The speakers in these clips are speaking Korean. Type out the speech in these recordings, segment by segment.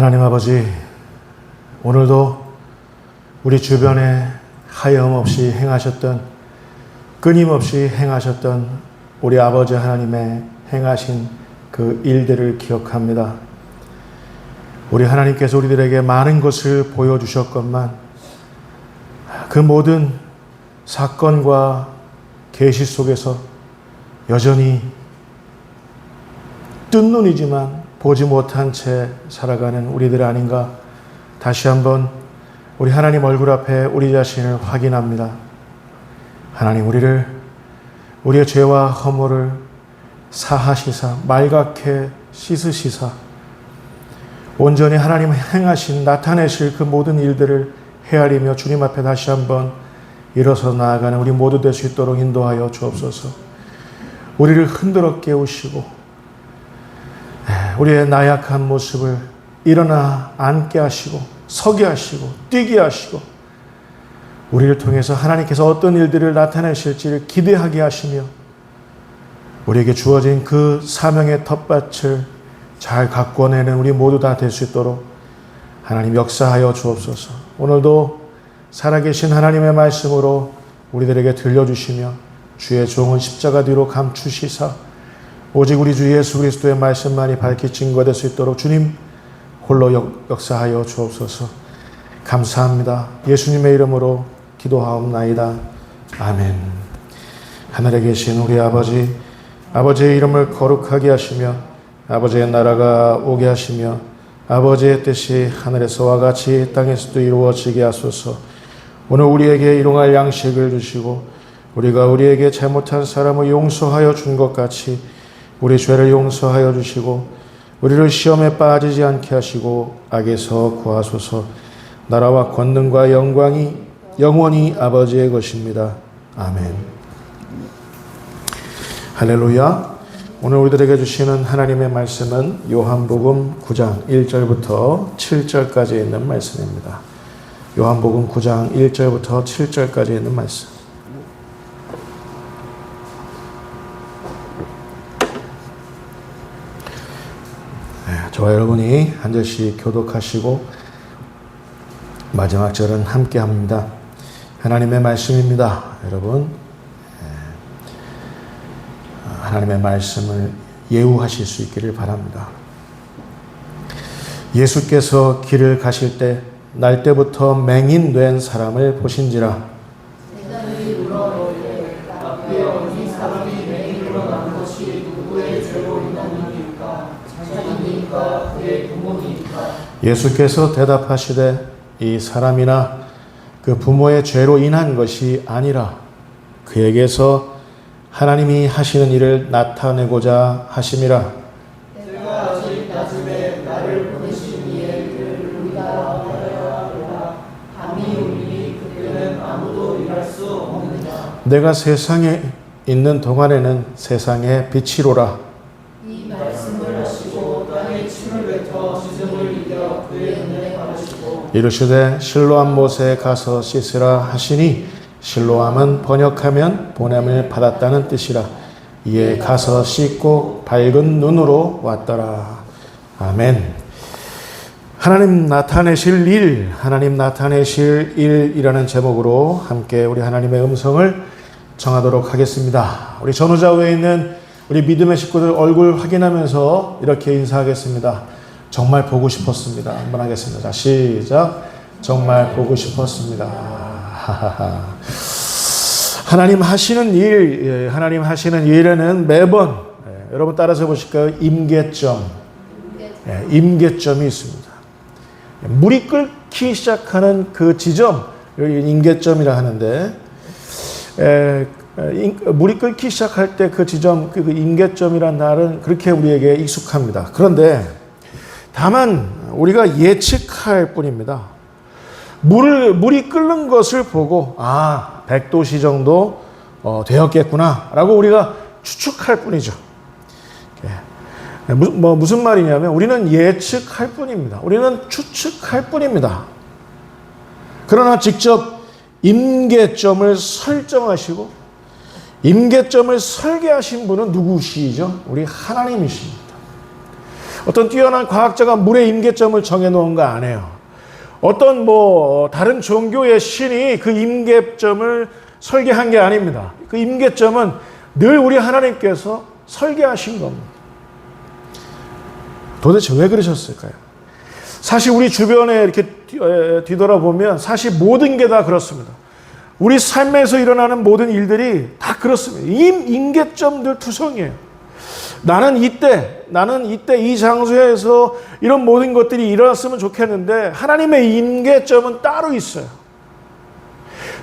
하나님 아버지, 오늘도 우리 주변에 하염없이 행하셨던, 끊임없이 행하셨던 우리 아버지 하나님의 행하신 그 일들을 기억합니다. 우리 하나님께서 우리들에게 많은 것을 보여주셨건만 그 모든 사건과 계시 속에서 여전히 뜬 눈이지만 보지 못한 채 살아가는 우리들 아닌가, 다시 한번 우리 하나님 얼굴 앞에 우리 자신을 확인합니다. 하나님, 우리의 죄와 허물을 사하시사 말갛게 씻으시사 온전히 하나님 행하신 나타내실 그 모든 일들을 헤아리며 주님 앞에 다시 한번 일어서 나아가는 우리 모두 될 수 있도록 인도하여 주옵소서. 우리를 흔들어 깨우시고 우리의 나약한 모습을 일어나 앉게 하시고 서게 하시고 뛰게 하시고 우리를 통해서 하나님께서 어떤 일들을 나타내실지를 기대하게 하시며 우리에게 주어진 그 사명의 텃밭을 잘 가꿔내는 우리 모두 다 될 수 있도록 하나님 역사하여 주옵소서. 오늘도 살아계신 하나님의 말씀으로 우리들에게 들려주시며 주의 종은 십자가 뒤로 감추시사 오직 우리 주 예수 그리스도의 말씀만이 밝히 증거될 수 있도록 주님 홀로 역사하여 주옵소서. 감사합니다. 예수님의 이름으로 기도하옵나이다. 아멘. 하늘에 계신 우리 아버지, 아버지의 이름을 거룩하게 하시며 아버지의 나라가 오게 하시며 아버지의 뜻이 하늘에서와 같이 땅에서도 이루어지게 하소서. 오늘 우리에게 일용할 양식을 주시고 우리가 우리에게 잘못한 사람을 용서하여 준 것 같이 우리 죄를 용서하여 주시고 우리를 시험에 빠지지 않게 하시고 악에서 구하소서. 나라와 권능과 영광이 영원히 아버지의 것입니다. 아멘. 할렐루야. 오늘 우리들에게 주시는 하나님의 말씀은 요한복음 9장 1절부터 7절까지 있는 말씀입니다. 요한복음 9장 1절부터 7절까지 있는 말씀. 저와 여러분이 한 절씩 교독하시고 마지막 절은 함께 합니다. 하나님의 말씀입니다. 여러분, 하나님의 말씀을 예우하실 수 있기를 바랍니다. 예수께서 길을 가실 때 날 때부터 맹인된 사람을 보신지라. 예수께서 대답하시되 이 사람이나 그 부모의 죄로 인한 것이 아니라 그에게서 하나님이 하시는 일을 나타내고자 하심이라. 내가 아직 낮음에 나를 보내신 이의 일을 우리가 하여야 하리라. 밤이 오리니 그때는 아무도 일할 수 없느니라. 내가 세상에 있는 동안에는 세상의 빛이로라. 이 말씀을 하시고 땅에 침을 뱉어 지승을 이겨 그의 눈에 바르시고 이르시되 실로암 못에 가서 씻으라 하시니 실로암은 번역하면 보냄을 받았다는 뜻이라. 이에 가서 씻고 밝은 눈으로 왔더라. 아멘. 하나님 나타내실 일, 하나님 나타내실 일이라는 제목으로 함께 우리 하나님의 음성을 정하도록 하겠습니다. 우리 전후좌우에 있는 우리 믿음의 식구들 얼굴 확인하면서 이렇게 인사하겠습니다. 정말 보고 싶었습니다. 한번 하겠습니다. 자, 시작. 정말 보고 싶었습니다. 하나님 하시는 일, 하나님 하시는 일에는 매번 여러분 따라서 보실까요? 임계점, 임계점이 있습니다. 물이 끓기 시작하는 그 지점, 임계점이라 하는데 물이 끓기 시작할 때 그 지점, 그 임계점이란 말은 그렇게 우리에게 익숙합니다. 그런데 다만 우리가 예측할 뿐입니다. 물이 끓는 것을 보고 100도씨 정도 되었겠구나 라고 우리가 추측할 뿐이죠. 무슨 말이냐면 우리는 예측할 뿐입니다. 우리는 추측할 뿐입니다. 그러나 직접 임계점을 설정하시고 임계점을 설계하신 분은 누구시죠? 우리 하나님이십니다. 어떤 뛰어난 과학자가 물의 임계점을 정해놓은 거 아니에요. 어떤 다른 종교의 신이 그 임계점을 설계한 게 아닙니다. 그 임계점은 늘 우리 하나님께서 설계하신 겁니다. 도대체 왜 그러셨을까요? 사실 우리 주변에 이렇게 뒤돌아보면 사실 모든 게 다 그렇습니다. 우리 삶에서 일어나는 모든 일들이 다 그렇습니다. 임계점들 투성이에요. 나는 이때 이 장소에서 이런 모든 것들이 일어났으면 좋겠는데 하나님의 임계점은 따로 있어요.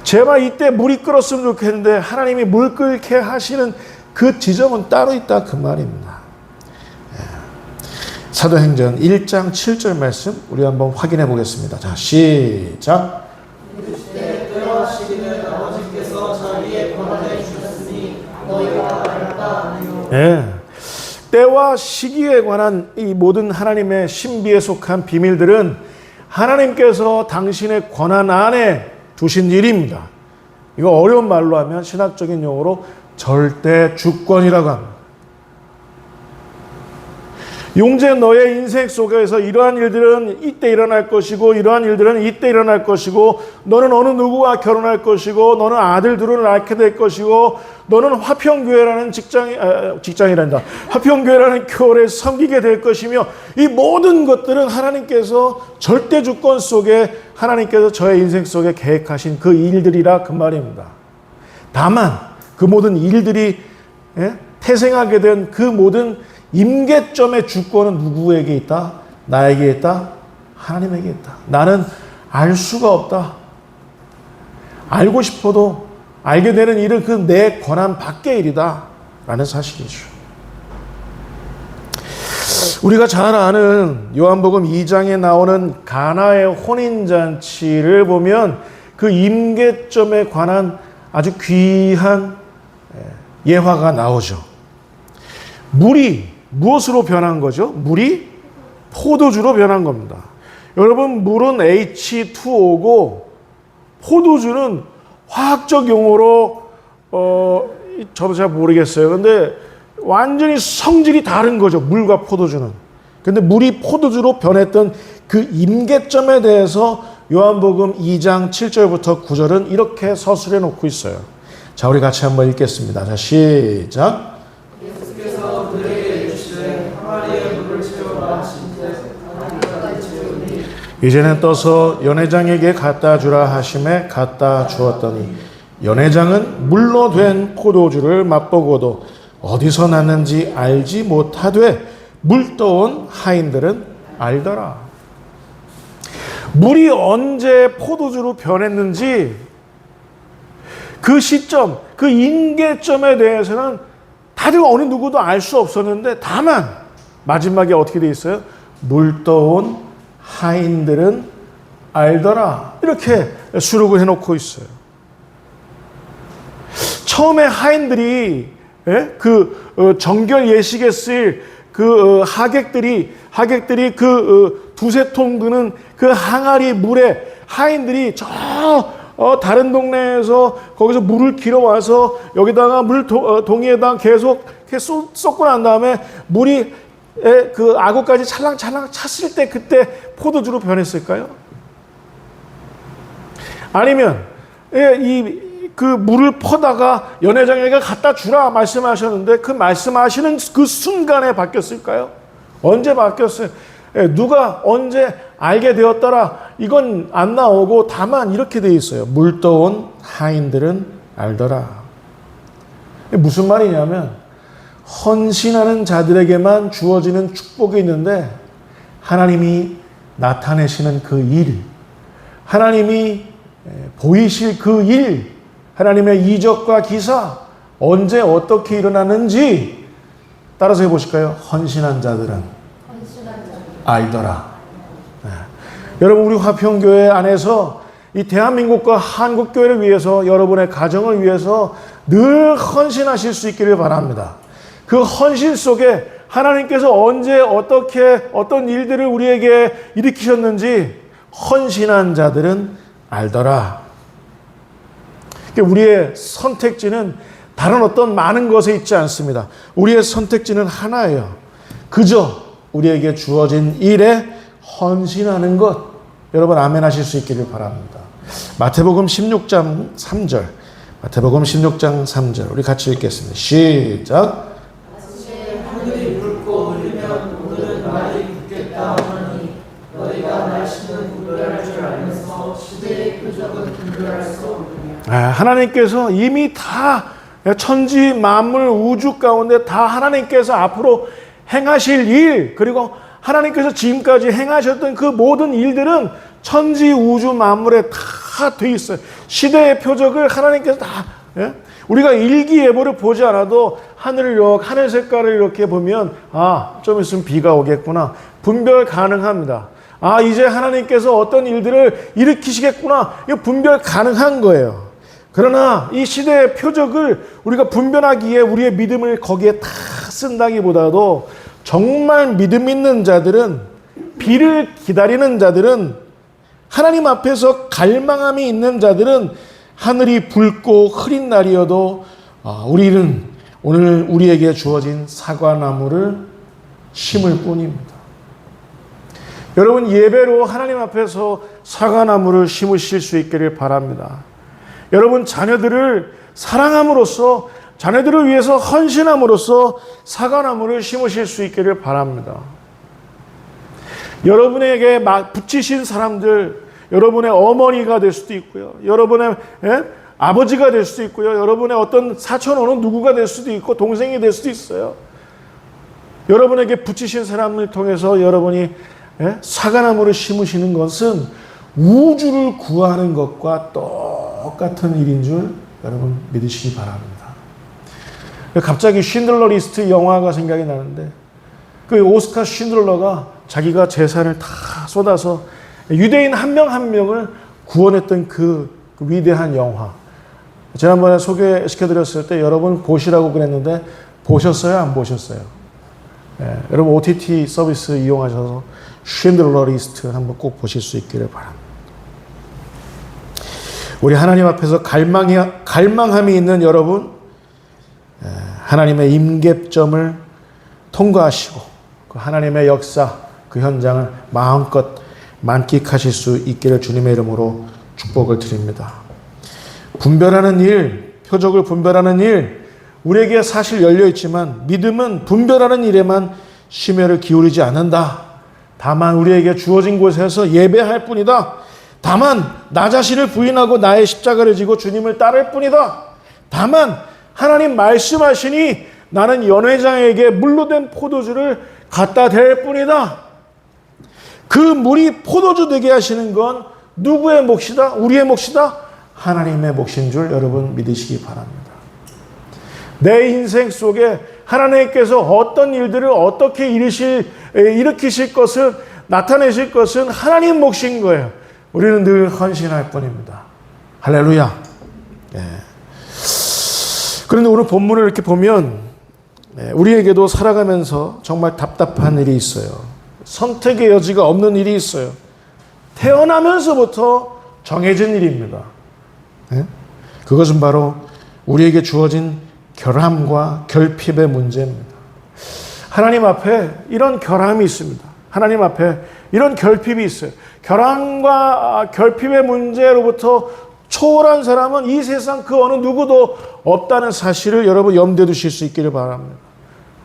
제발 이때 물이 끓었으면 좋겠는데 하나님이 물 끓게 하시는 그 지점은 따로 있다 그 말입니다. 사도행전 1장 7절 말씀 우리 한번 확인해 보겠습니다. 자, 시작. 때와 시기는 아버지께서 자기의 권한에 주셨으니 너희가 알까 하네요. 예. 때와 시기에 관한 이 모든 하나님의 신비에 속한 비밀들은 하나님께서 당신의 권한 안에 두신 일입니다. 이거 어려운 말로 하면 신학적인 용어로 절대 주권이라고 합니다. 용재 너의 인생 속에서 이러한 일들은 이때 일어날 것이고 이러한 일들은 이때 일어날 것이고 너는 어느 누구와 결혼할 것이고 너는 아들 둘을 낳게 될 것이고 너는 화평교회라는 직장이란다. 화평교회라는 교회를 섬기게 될 것이며 이 모든 것들은 하나님께서 절대 주권 속에 하나님께서 저의 인생 속에 계획하신 그 일들이라 그 말입니다. 다만 그 모든 일들이 태생하게 된 그 모든 임계점의 주권은 누구에게 있다? 나에게 있다? 하나님에게 있다. 나는 알 수가 없다. 알고 싶어도 알게 되는 일은 그 내 권한 밖의 일이다 라는 사실이죠. 우리가 잘 아는 요한복음 2장에 나오는 가나의 혼인잔치를 보면 그 임계점에 관한 아주 귀한 예화가 나오죠. 물이 무엇으로 변한 거죠? 물이 포도주로 변한 겁니다. 여러분, 물은 H2O고 포도주는 화학적 용어로 저도 잘 모르겠어요. 근데 완전히 성질이 다른 거죠. 물과 포도주는. 근데 물이 포도주로 변했던 그 임계점에 대해서 요한복음 2장 7절부터 9절은 이렇게 서술해 놓고 있어요. 자, 우리 같이 한번 읽겠습니다. 자, 시작. 예수께서 그에게 이르시되 항아리에 물을 채우라 하시되 항아리까지 채우니 이제는 떠서 연회장에게 갖다 주라 하심에 갖다 주었더니 연회장은 물로 된 포도주를 맛보고도 어디서 났는지 알지 못하되 물 떠온 하인들은 알더라. 물이 언제 포도주로 변했는지 그 시점, 그 임계점에 대해서는 다들 어느 누구도 알 수 없었는데 다만 마지막에 어떻게 돼 있어요? 물 떠온 하인들은 알더라. 이렇게 수록을 해놓고 있어요. 처음에 하인들이 그 정결 예식에 쓸 그 하객들이 그 두세 통 드는 그 항아리 물에 하인들이 저 다른 동네에서 거기서 물을 길어 와서 여기다가 동이에다가 계속 이렇게 쏟고 난 다음에 물이 그 아구까지 찰랑찰랑 찼을 때 그때 포도주로 변했을까요? 아니면 그 물을 퍼다가 연회장에게 갖다 주라 말씀하셨는데 그 말씀하시는 그 순간에 바뀌었을까요? 언제 바뀌었어요? 누가 언제 알게 되었더라? 이건 안 나오고 다만 이렇게 돼 있어요. 물 떠온 하인들은 알더라. 무슨 말이냐면 헌신하는 자들에게만 주어지는 축복이 있는데 하나님이 나타내시는 그 일, 하나님이 보이실 그 일, 하나님의 이적과 기사 언제 어떻게 일어나는지 따라서 해보실까요? 헌신한 자들은 알더라. 네. 여러분, 우리 화평교회 안에서 이 대한민국과 한국교회를 위해서 여러분의 가정을 위해서 늘 헌신하실 수 있기를 바랍니다. 그 헌신 속에 하나님께서 언제 어떻게 어떤 일들을 우리에게 일으키셨는지 헌신한 자들은 알더라. 우리의 선택지는 다른 어떤 많은 것에 있지 않습니다. 우리의 선택지는 하나예요. 그저 우리에게 주어진 일에 헌신하는 것. 여러분 아멘 하실 수 있기를 바랍니다. 마태복음 16장 3절. 마태복음 16장 3절. 우리 같이 읽겠습니다. 시작. 하늘이 붉고 흐리면 오늘은 날이 굳겠다 하니 너희가 날씨는 분별할 줄 알면서 시대의 표적은 분별할 수 없느냐. 하나님께서 이미 다 천지 만물 우주 가운데 다 하나님께서 앞으로 행하실 일, 그리고 하나님께서 지금까지 행하셨던 그 모든 일들은 천지 우주 만물에 다 돼 있어요. 시대의 표적을 하나님께서 다, 우리가 일기예보를 보지 않아도 하늘 색깔을 이렇게 보면 좀 있으면 비가 오겠구나. 분별 가능합니다. 이제 하나님께서 어떤 일들을 일으키시겠구나. 이거 분별 가능한 거예요. 그러나 이 시대의 표적을 우리가 분별하기에 우리의 믿음을 거기에 다 쓴다기보다도 정말 믿음 있는 자들은, 비를 기다리는 자들은, 하나님 앞에서 갈망함이 있는 자들은 하늘이 붉고 흐린 날이어도 우리는 오늘 우리에게 주어진 사과나무를 심을 뿐입니다. 여러분 예배로 하나님 앞에서 사과나무를 심으실 수 있기를 바랍니다. 여러분 자녀들을 사랑함으로써, 자녀들을 위해서 헌신함으로써 사과나무를 심으실 수 있기를 바랍니다. 여러분에게 붙이신 사람들, 여러분의 어머니가 될 수도 있고요. 여러분의 아버지가 될 수도 있고요. 여러분의 어떤 사촌 어느 누구가 될 수도 있고 동생이 될 수도 있어요. 여러분에게 붙이신 사람을 통해서 여러분이 사과나무를 심으시는 것은 우주를 구하는 것과 똑같은 일인 줄 여러분 믿으시기 바랍니다. 갑자기 쉰들러 리스트 영화가 생각이 나는데, 그 오스카 쉰들러가 자기가 재산을 다 쏟아서 유대인 한 명 한 명을 구원했던 그 위대한 영화. 지난번에 소개시켜드렸을 때 여러분 보시라고 그랬는데 보셨어요? 안 보셨어요? 여러분 OTT 서비스 이용하셔서 쉰들러 리스트 한번 꼭 보실 수 있기를 바랍니다. 우리 하나님 앞에서 갈망함이 있는 여러분, 하나님의 임계점을 통과하시고 그 하나님의 역사, 그 현장을 마음껏 만끽하실 수 있기를 주님의 이름으로 축복을 드립니다. 분별하는 일, 표적을 분별하는 일, 우리에게 사실 열려있지만 믿음은 분별하는 일에만 심혈을 기울이지 않는다. 다만 우리에게 주어진 곳에서 예배할 뿐이다. 다만 나 자신을 부인하고 나의 십자가를 지고 주님을 따를 뿐이다. 다만 하나님 말씀하시니 나는 연회장에게 물로 된 포도주를 갖다 댈 뿐이다. 그 물이 포도주 되게 하시는 건 누구의 몫이다? 우리의 몫이다? 하나님의 몫인 줄 여러분 믿으시기 바랍니다. 내 인생 속에 하나님께서 어떤 일들을 어떻게 일으키실 것을, 나타내실 것은 하나님 몫인 거예요. 우리는 늘 헌신할 뿐입니다. 할렐루야. 그런데 오늘 본문을 이렇게 보면 우리에게도 살아가면서 정말 답답한 일이 있어요. 선택의 여지가 없는 일이 있어요. 태어나면서부터 정해진 일입니다. 그것은 바로 우리에게 주어진 결함과 결핍의 문제입니다. 하나님 앞에 이런 결함이 있습니다. 하나님 앞에 이런 결핍이 있어요. 결함과 결핍의 문제로부터 초월한 사람은 이 세상 그 어느 누구도 없다는 사실을 여러분 염두에 두실 수 있기를 바랍니다.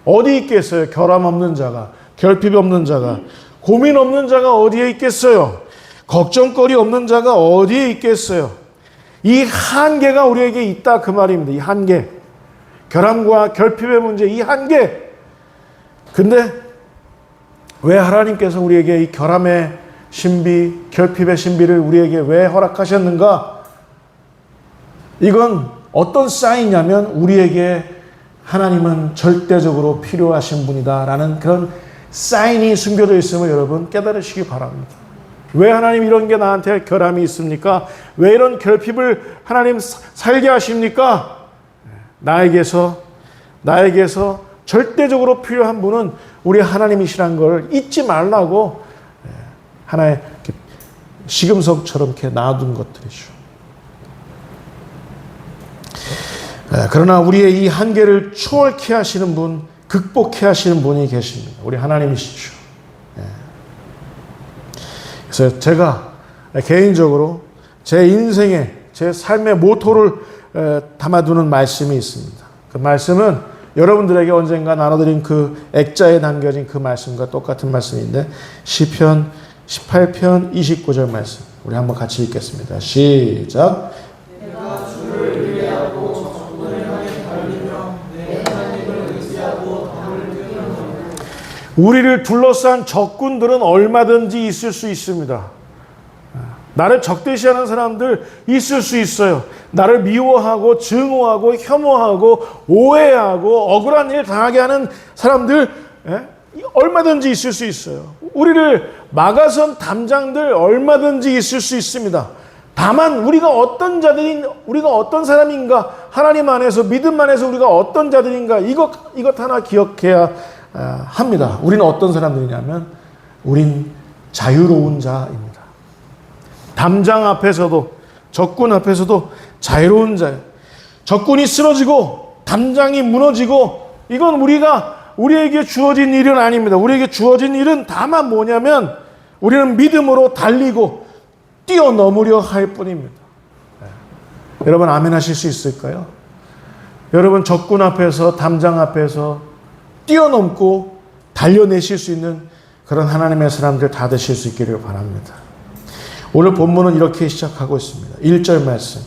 어디 있겠어요? 결함 없는 자가, 결핍 없는 자가, 고민 없는 자가 어디에 있겠어요? 걱정거리 없는 자가 어디에 있겠어요? 이 한계가 우리에게 있다 그 말입니다. 이 한계. 결함과 결핍의 문제, 이 한계. 근데 왜 하나님께서 우리에게 이 결함의 신비, 결핍의 신비를 우리에게 왜 허락하셨는가? 이건 어떤 사인이냐면 우리에게 하나님은 절대적으로 필요하신 분이다라는 그런 사인이 숨겨져 있음을 여러분 깨달으시기 바랍니다. 왜 하나님 이런 게 나한테 결함이 있습니까? 왜 이런 결핍을 하나님 살게 하십니까? 나에게서 절대적으로 필요한 분은 우리 하나님이시란 걸 잊지 말라고 하나의 시금석처럼 이렇게 놔둔 것들이죠. 그러나 우리의 이 한계를 추월케 하시는 분, 극복해 하시는 분이 계십니다. 우리 하나님이시죠. 그래서 제가 개인적으로 제 인생에 제 삶의 모토를 담아두는 말씀이 있습니다. 그 말씀은 여러분들에게 언젠가 나눠드린 그 액자에 담겨진 그 말씀과 똑같은 말씀인데 시편 18편 29절 말씀 우리 한번 같이 읽겠습니다. 시작. 내가 주를 의뢰하고 적군을 향해 달리며 내 하나님을 의지하고 담을 뛰어넘는 우리를 둘러싼 적군들은 얼마든지 있을 수 있습니다. 나를 적대시하는 사람들 있을 수 있어요. 나를 미워하고 증오하고 혐오하고 오해하고 억울한 일 당하게 하는 사람들 얼마든지 있을 수 있어요. 우리를 막아선 담장들 얼마든지 있을 수 있습니다. 다만 우리가 어떤 자들인 우리가 어떤 사람인가 하나님 안에서 믿음 안에서 우리가 어떤 자들인가 이것 하나 기억해야 합니다. 우리는 어떤 사람들이냐면 우린 자유로운 자입니다. 담장 앞에서도 적군 앞에서도 자유로운 자예요. 적군이 쓰러지고 담장이 무너지고 이건 우리에게 주어진 일은 아닙니다. 우리에게 주어진 일은 다만 뭐냐면 우리는 믿음으로 달리고 뛰어넘으려 할 뿐입니다. 여러분 아멘 하실 수 있을까요? 여러분 적군 앞에서 담장 앞에서 뛰어넘고 달려내실 수 있는 그런 하나님의 사람들 다 되실 수 있기를 바랍니다. 오늘 본문은 이렇게 시작하고 있습니다. 1절 말씀.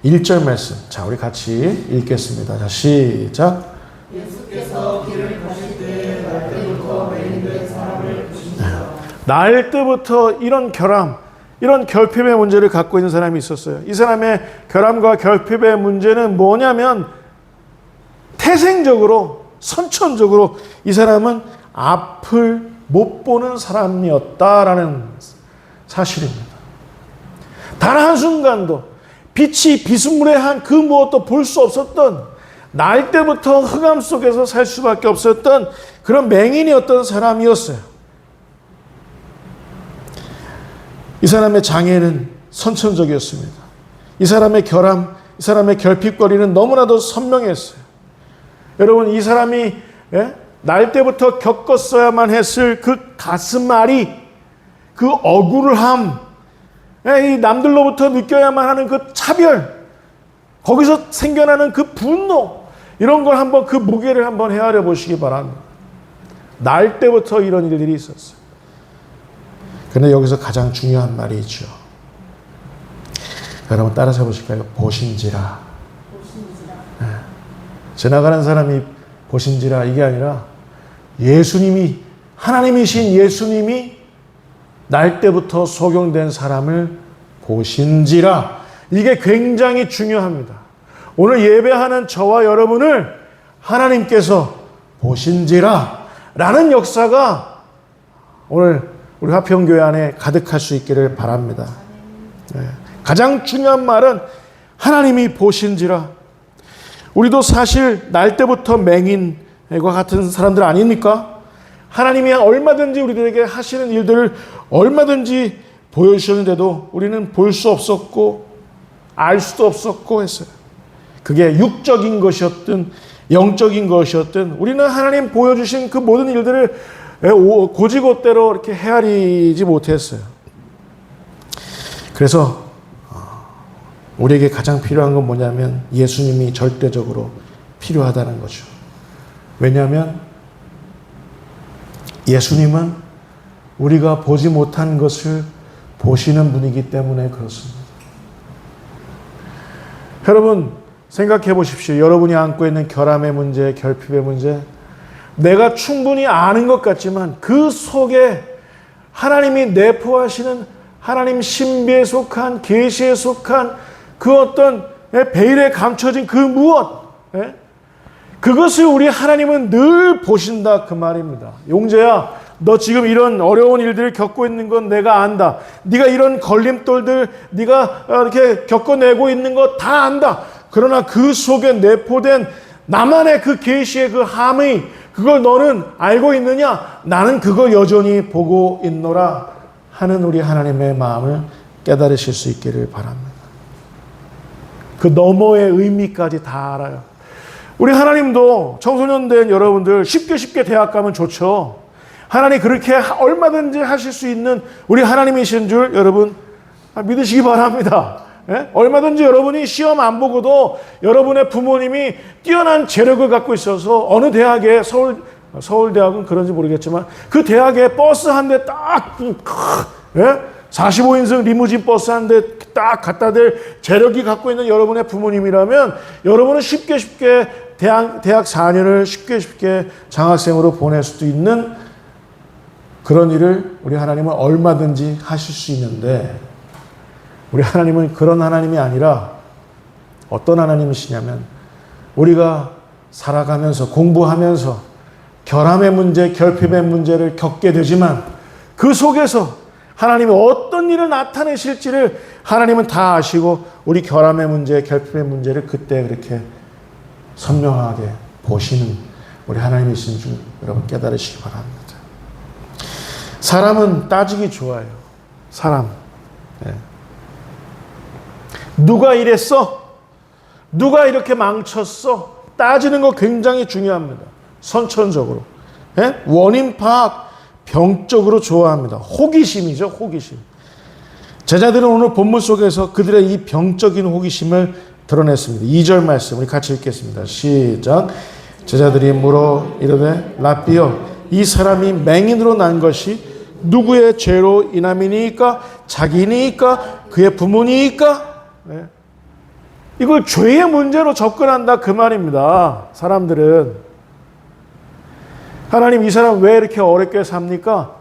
1절 말씀. 자, 우리 같이 읽겠습니다. 자, 시작. 예수께서 길을 가실 때에 날 때부터 맹인된 사람을 보십니다. 날 때부터 이런 결함, 이런 결핍의 문제를 갖고 있는 사람이 있었어요. 이 사람의 결함과 결핍의 문제는 뭐냐면 태생적으로, 선천적으로 이 사람은 앞을 못 보는 사람이었다라는 사실입니다. 단 한순간도 빛이 비스무리한 그 무엇도 볼 수 없었던 날 때부터 흑암 속에서 살 수밖에 없었던 그런 맹인이었던 사람이었어요. 이 사람의 장애는 선천적이었습니다. 이 사람의 결함, 이 사람의 결핍거리는 너무나도 선명했어요. 여러분 이 사람이 날 때부터 겪었어야만 했을 그 가슴앓이, 그 억울함, 이 남들로부터 느껴야만 하는 그 차별, 거기서 생겨나는 그 분노, 이런 걸 한번 그 무게를 한번 헤아려 보시기 바랍니다. 날 때부터 이런 일들이 있었어요. 그런데 여기서 가장 중요한 말이 있죠. 여러분 따라서 보실까요? 보신지라. 네. 지나가는 사람이 보신지라 이게 아니라 예수님이, 하나님이신 예수님이 날 때부터 소경된 사람을 보신지라. 이게 굉장히 중요합니다. 오늘 예배하는 저와 여러분을 하나님께서 보신지라 라는 역사가 오늘 우리 화평교회 안에 가득할 수 있기를 바랍니다. 네. 가장 중요한 말은 하나님이 보신지라. 우리도 사실 날 때부터 맹인과 같은 사람들 아닙니까? 하나님이 얼마든지 우리들에게 하시는 일들을 얼마든지 보여주셨는데도 우리는 볼 수 없었고 알 수도 없었고 했어요. 그게 육적인 것이었든 영적인 것이었든 우리는 하나님 보여주신 그 모든 일들을 고지고대로 이렇게 헤아리지 못했어요. 그래서 우리에게 가장 필요한 건 뭐냐면 예수님이 절대적으로 필요하다는 거죠. 왜냐하면 예수님은 우리가 보지 못한 것을 보시는 분이기 때문에 그렇습니다. 여러분 생각해 보십시오. 여러분이 안고 있는 결함의 문제, 결핍의 문제, 내가 충분히 아는 것 같지만 그 속에 하나님이 내포하시는 하나님 신비에 속한, 계시에 속한 그 어떤 베일에 감춰진 그 무엇, 그것을 우리 하나님은 늘 보신다 그 말입니다. 용재야, 너 지금 이런 어려운 일들을 겪고 있는 건 내가 안다. 네가 이런 걸림돌들 네가 이렇게 겪어내고 있는 거 다 안다. 그러나 그 속에 내포된 나만의 그 계시의 그 함의 그걸 너는 알고 있느냐? 나는 그걸 여전히 보고 있노라 하는 우리 하나님의 마음을 깨달으실 수 있기를 바랍니다. 그 너머의 의미까지 다 알아요. 우리 하나님도 청소년 된 여러분들 쉽게 대학 가면 좋죠. 하나님 그렇게 얼마든지 하실 수 있는 우리 하나님이신 줄 여러분 믿으시기 바랍니다. 예? 얼마든지 여러분이 시험 안 보고도 여러분의 부모님이 뛰어난 재력을 갖고 있어서 어느 대학에 서울대학은 그런지 모르겠지만 그 대학에 버스 한 대 딱 45인승 리무진 버스 한 대 딱 갖다 댈 재력이 갖고 있는 여러분의 부모님이라면 여러분은 쉽게 대학 4년을 쉽게 장학생으로 보낼 수도 있는 그런 일을 우리 하나님은 얼마든지 하실 수 있는데 우리 하나님은 그런 하나님이 아니라 어떤 하나님이시냐면 우리가 살아가면서 공부하면서 결함의 문제, 결핍의 문제를 겪게 되지만 그 속에서 하나님이 어떤 일을 나타내실지를 하나님은 다 아시고 우리 결함의 문제, 결핍의 문제를 그때 그렇게 선명하게 보시는 우리 하나님이신 줄 여러분 깨달으시기 바랍니다. 사람은 따지기 좋아요. 사람. 네. 누가 이랬어? 누가 이렇게 망쳤어? 따지는 거 굉장히 중요합니다. 선천적으로. 네? 원인 파악 병적으로 좋아합니다. 호기심이죠. 호기심. 제자들은 오늘 본문 속에서 그들의 이 병적인 호기심을 드러냈습니다. 2절 말씀 우리 같이 읽겠습니다. 시작. 제자들이 물어 이르되 라삐여 이 사람이 맹인으로 난 것이 누구의 죄로 인함이니까 자기니까 그의 부모니까 네. 이걸 죄의 문제로 접근한다 그 말입니다. 사람들은 하나님 이 사람 왜 이렇게 어렵게 삽니까?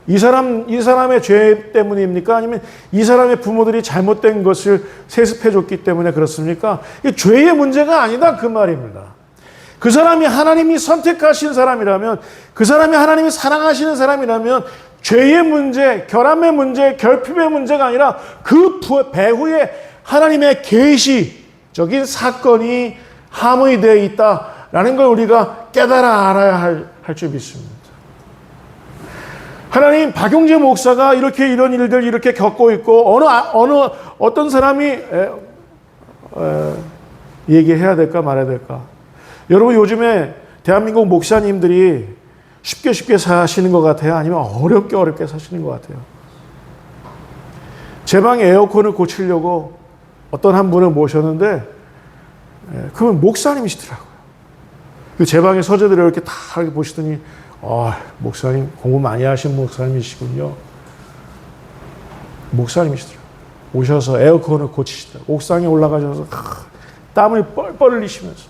이 사람의 죄 때문입니까? 아니면 이 사람의 부모들이 잘못된 것을 세습해 줬기 때문에 그렇습니까? 이 죄의 문제가 아니다 그 말입니다. 그 사람이 하나님이 선택하신 사람이라면 그 사람이 하나님이 사랑하시는 사람이라면 죄의 문제, 결함의 문제, 결핍의 문제가 아니라 그 배후에 하나님의 계시적인 사건이 함의되어 있다라는 걸 우리가 깨달아 알아야 할 줄 믿습니다. 하나님 박용재 목사가 이렇게 이런 일들 이렇게 겪고 있고 어떤 사람이 얘기해야 될까 말해야 될까? 여러분 요즘에 대한민국 목사님들이 쉽게 사시는 것 같아요? 아니면 어렵게 사시는 것 같아요? 제 방에 에어컨을 고치려고 어떤 한 분을 모셨는데 그분 목사님이시더라고요. 제 방에 서재들을 이렇게 다 이렇게 보시더니 목사님 공부 많이 하신 목사님이시군요. 목사님이시더라고요. 오셔서 에어컨을 고치시더라고요. 옥상에 올라가셔서 땀을 뻘뻘 흘리시면서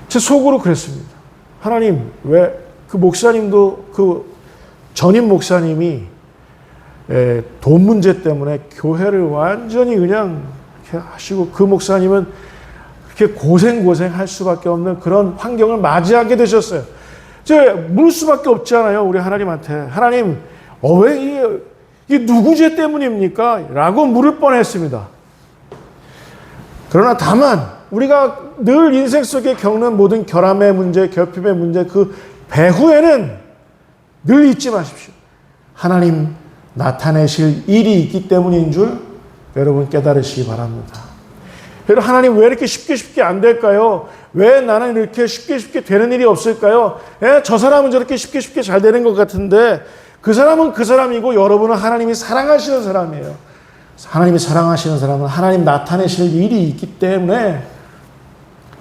제 속으로 그랬습니다. 하나님 왜 그 목사님도 그 전임 목사님이 돈 문제 때문에 교회를 완전히 그냥 이렇게 하시고 그 목사님은 그렇게 고생할 수밖에 없는 그런 환경을 맞이하게 되셨어요. 이제 물을 수밖에 없잖아요. 우리 하나님한테. 하나님 왜 이게 누구 죄 때문입니까? 라고 물을 뻔했습니다. 그러나 다만 우리가 늘 인생 속에 겪는 모든 결함의 문제, 결핍의 문제 그 배후에는 늘 잊지 마십시오. 하나님 나타내실 일이 있기 때문인 줄 여러분 깨달으시기 바랍니다. 여러분 하나님 왜 이렇게 쉽게 안 될까요? 왜 나는 이렇게 쉽게 되는 일이 없을까요? 저 사람은 저렇게 쉽게 잘 되는 것 같은데 그 사람은 그 사람이고 여러분은 하나님이 사랑하시는 사람이에요. 하나님이 사랑하시는 사람은 하나님 나타내실 일이 있기 때문에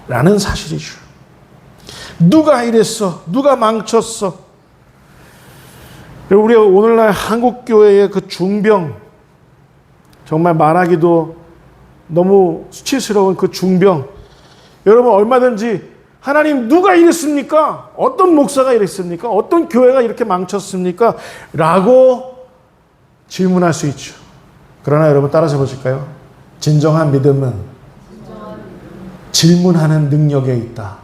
라는 사실이죠. 누가 이랬어? 누가 망쳤어? 우리가 오늘날 한국교회의 그 중병 정말 말하기도 너무 수치스러운 그 중병 여러분 얼마든지 하나님 누가 이랬습니까? 어떤 목사가 이랬습니까? 어떤 교회가 이렇게 망쳤습니까? 라고 질문할 수 있죠. 그러나 여러분 따라서 보실까요? 진정한 믿음은 질문하는 능력에 있다.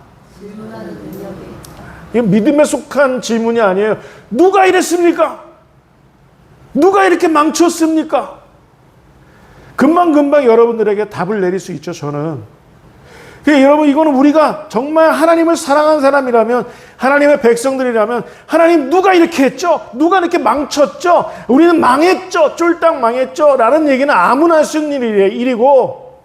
이건 믿음에 속한 질문이 아니에요. 누가 이랬습니까? 누가 이렇게 망쳤습니까? 금방 여러분들에게 답을 내릴 수 있죠, 저는. 여러분, 이거는 우리가 정말 하나님을 사랑하는 사람이라면, 하나님의 백성들이라면, 하나님 누가 이렇게 했죠? 누가 이렇게 망쳤죠? 우리는 망했죠? 쫄딱 망했죠? 라는 얘기는 아무나 할 수 있는 일이고,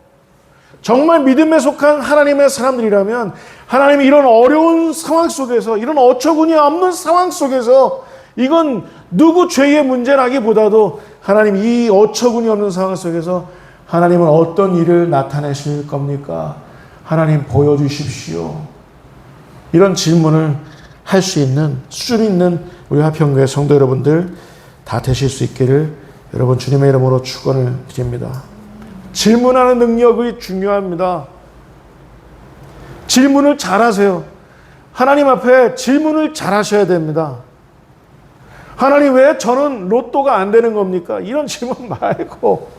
정말 믿음에 속한 하나님의 사람들이라면 하나님이 이런 어려운 상황 속에서, 이런 어처구니 없는 상황 속에서, 이건 누구 죄의 문제라기보다도 하나님 이 어처구니 없는 상황 속에서 하나님은 어떤 일을 나타내실 겁니까? 하나님 보여주십시오. 이런 질문을 할 수 있는 수준 있는 우리 화평교회 성도 여러분들 다 되실 수 있기를 여러분 주님의 이름으로 축원을 드립니다. 질문하는 능력이 중요합니다. 질문을 잘하세요. 하나님 앞에 질문을 잘하셔야 됩니다. 하나님 왜 저는 로또가 안 되는 겁니까? 이런 질문 말고,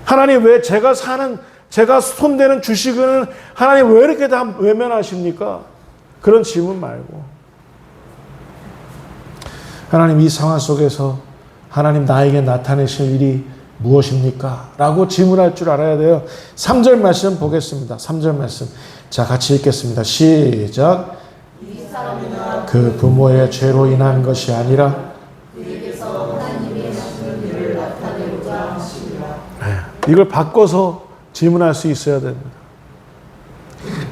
하나님 왜 제가 손대는 주식은 하나님 왜 이렇게 다 외면하십니까? 그런 질문 말고, 하나님 이 상황 속에서 하나님 나에게 나타내실 일이 무엇입니까? 라고 질문할 줄 알아야 돼요. 3절 말씀 보겠습니다. 3절 말씀. 자, 같이 읽겠습니다. 시작. 그 부모의 죄로 인한 것이 아니라 이걸 바꿔서 질문할 수 있어야 됩니다.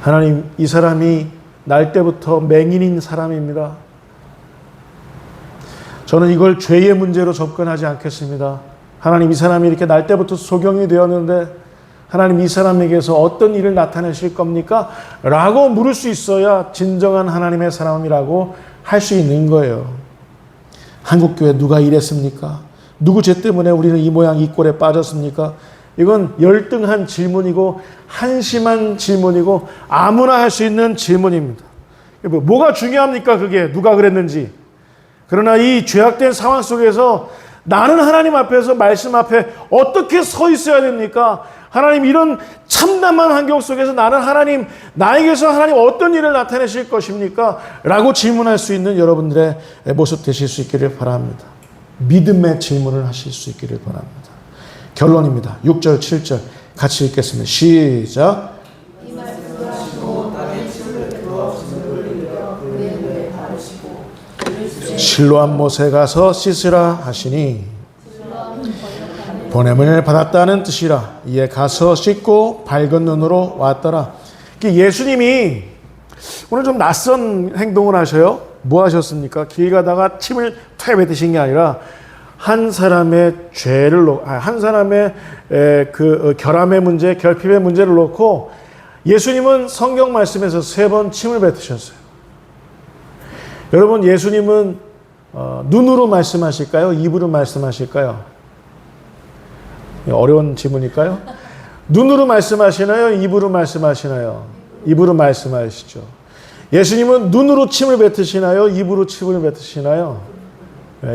하나님, 이 사람이 날 때부터 맹인인 사람입니다. 저는 이걸 죄의 문제로 접근하지 않겠습니다. 하나님, 이 사람이 이렇게 날 때부터 소경이 되었는데 하나님 이 사람에게서 어떤 일을 나타내실 겁니까? 라고 물을 수 있어야 진정한 하나님의 사람이라고 할 수 있는 거예요. 한국교회 누가 이랬습니까? 누구 죄 때문에 우리는 이 모양 이 꼴에 빠졌습니까? 이건 열등한 질문이고 한심한 질문이고 아무나 할 수 있는 질문입니다. 뭐가 중요합니까? 그게 누가 그랬는지. 그러나 이 죄악된 상황 속에서 나는 하나님 앞에서 말씀 앞에 어떻게 서 있어야 됩니까? 하나님 이런 참담한 환경 속에서 나는 하나님, 나에게서 하나님 어떤 일을 나타내실 것입니까? 라고 질문할 수 있는 여러분들의 모습 되실 수 있기를 바랍니다. 믿음의 질문을 하실 수 있기를 바랍니다. 결론입니다. 6절, 7절 같이 읽겠습니다. 시작. 실로암 못에 가서 씻으라 하시니 보냄을 받았다는 뜻이라. 이에 가서 씻고 밝은 눈으로 왔더라. 예수님이 오늘 좀 낯선 행동을 하셔요. 뭐 하셨습니까? 길 가다가 침을 퇴 뱉으신 게 아니라 한 사람의 한 사람의 그 결함의 문제, 결핍의 문제를 놓고 예수님은 성경 말씀에서 3번 침을 뱉으셨어요. 여러분, 예수님은 눈으로 말씀하실까요? 입으로 말씀하실까요? 어려운 질문일까요? 눈으로 말씀하시나요? 입으로 말씀하시나요? 입으로 말씀하시죠. 예수님은 눈으로 침을 뱉으시나요? 입으로 침을 뱉으시나요?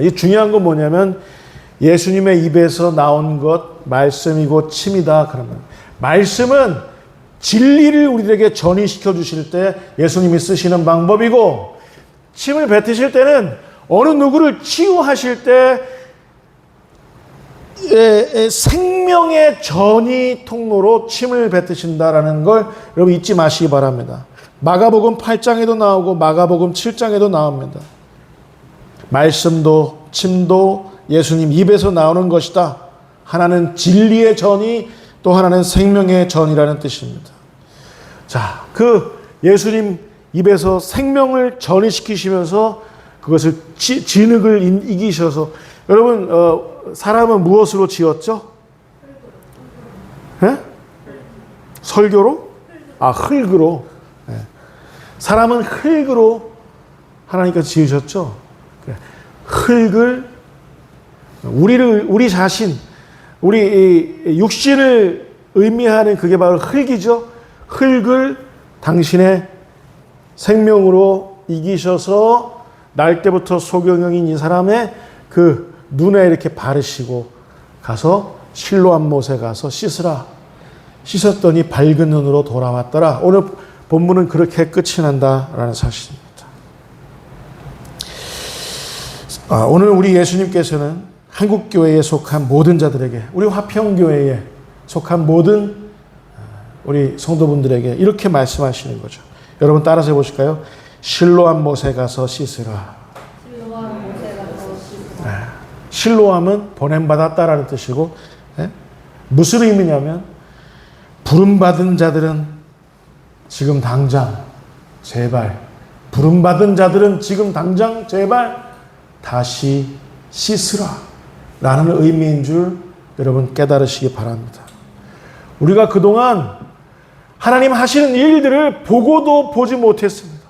이 중요한 건 뭐냐면 예수님의 입에서 나온 것 말씀이고 침이다. 그러면 말씀은 진리를 우리에게 전이시켜 주실 때 예수님이 쓰시는 방법이고, 침을 뱉으실 때는 어느 누구를 치유하실 때 생명의 전이 통로로 침을 뱉으신다라는 걸 여러분 잊지 마시기 바랍니다. 마가복음 8장에도 나오고 마가복음 7장에도 나옵니다. 말씀도 침도 예수님 입에서 나오는 것이다. 하나는 진리의 전이, 또 하나는 생명의 전이라는 뜻입니다. 자, 그 예수님 입에서 생명을 전이시키시면서 그것을 진흙을 이기셔서, 여러분 사람은 무엇으로 지었죠? 예? 설교로? 흙으로. 예. 사람은 흙으로 하나님께서 지으셨죠. 흙을 우리 자신, 우리 육신을 의미하는 그게 바로 흙이죠. 흙을 당신의 생명으로 이기셔서 날 때부터 소경영인 이 사람의 그 눈에 이렇게 바르시고 가서 실로암 못에 가서 씻으라. 씻었더니 밝은 눈으로 돌아왔더라. 오늘 본문은 그렇게 끝이 난다라는 사실입니다. 오늘 우리 예수님께서는 한국교회에 속한 모든 자들에게, 우리 화평교회에 속한 모든 우리 성도분들에게 이렇게 말씀하시는 거죠. 여러분 따라서 해보실까요? 실로암 못에 가서 씻으라. 실로암은 보냄받았다라는 뜻이고, 무슨 의미냐면 부름받은 자들은 지금 당장 제발, 부름받은 자들은 지금 당장 제발 다시 씻으라 라는 의미인 줄 여러분 깨달으시기 바랍니다. 우리가 그동안 하나님 하시는 일들을 보고도 보지 못했습니다.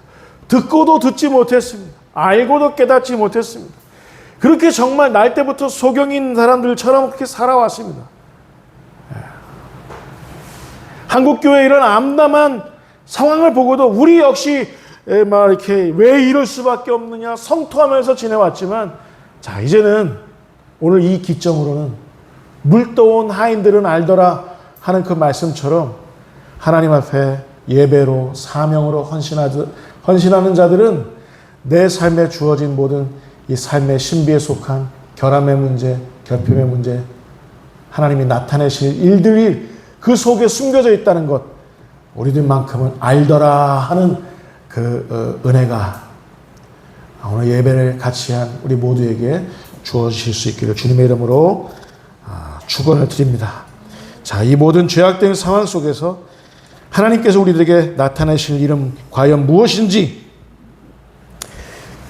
듣고도 듣지 못했습니다. 알고도 깨닫지 못했습니다. 그렇게 정말 날 때부터 소경인 사람들처럼 그렇게 살아왔습니다. 한국교회 이런 암담한 상황을 보고도 우리 역시 막 이렇게 왜 이럴 수밖에 없느냐 성토하면서 지내왔지만, 자, 이제는 오늘 이 기점으로는 물떠온 하인들은 알더라 하는 그 말씀처럼 하나님 앞에 예배로 사명으로 헌신하는 자들은 내 삶에 주어진 모든 이 삶의 신비에 속한 결함의 문제, 결핍의 문제, 하나님이 나타내실 일들이 그 속에 숨겨져 있다는 것, 우리들만큼은 알더라 하는 그 은혜가 오늘 예배를 같이 한 우리 모두에게 주어지실 수 있기를 주님의 이름으로 축원을 드립니다. 자, 이 모든 죄악된 상황 속에서 하나님께서 우리들에게 나타내실 일은 과연 무엇인지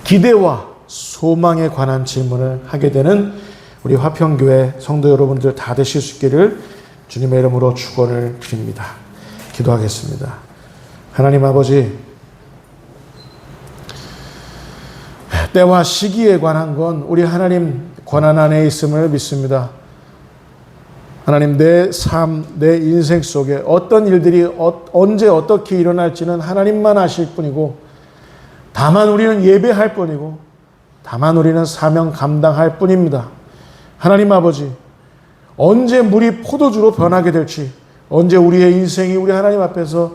기대와 소망에 관한 질문을 하게 되는 우리 화평교회 성도 여러분들 다 되실 수 있기를 주님의 이름으로 축원을 드립니다. 기도하겠습니다. 하나님 아버지, 때와 시기에 관한 건 우리 하나님 권한 안에 있음을 믿습니다. 하나님, 내 삶, 내 인생 속에 어떤 일들이 언제 어떻게 일어날지는 하나님만 아실 뿐이고, 다만 우리는 예배할 뿐이고, 다만 우리는 사명 감당할 뿐입니다. 하나님 아버지, 언제 물이 포도주로 변하게 될지, 언제 우리의 인생이 우리 하나님 앞에서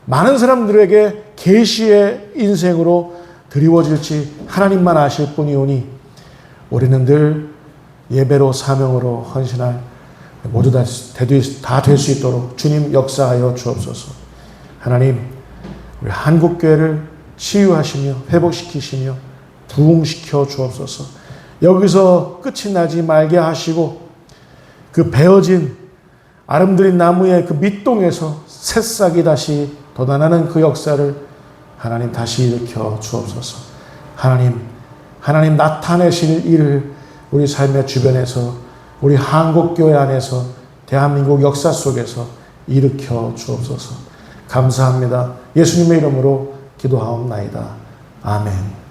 많은 사람들에게 계시의 인생으로 드리워질지 하나님만 아실 뿐이오니, 우리는 늘 예배로 사명으로 헌신할 모두 다 될 수 있도록 주님 역사하여 주옵소서. 하나님, 우리 한국교회를 치유하시며 회복시키시며 부흥시켜 주옵소서. 여기서 끝이 나지 말게 하시고 그 베어진 아름드린 나무의 그 밑동에서 새싹이 다시 돋아나는 그 역사를 하나님 다시 일으켜 주옵소서. 하나님 나타내실 일을 우리 삶의 주변에서, 우리 한국교회 안에서, 대한민국 역사 속에서 일으켜 주옵소서. 감사합니다. 예수님의 이름으로 기도하옵나이다. 아멘.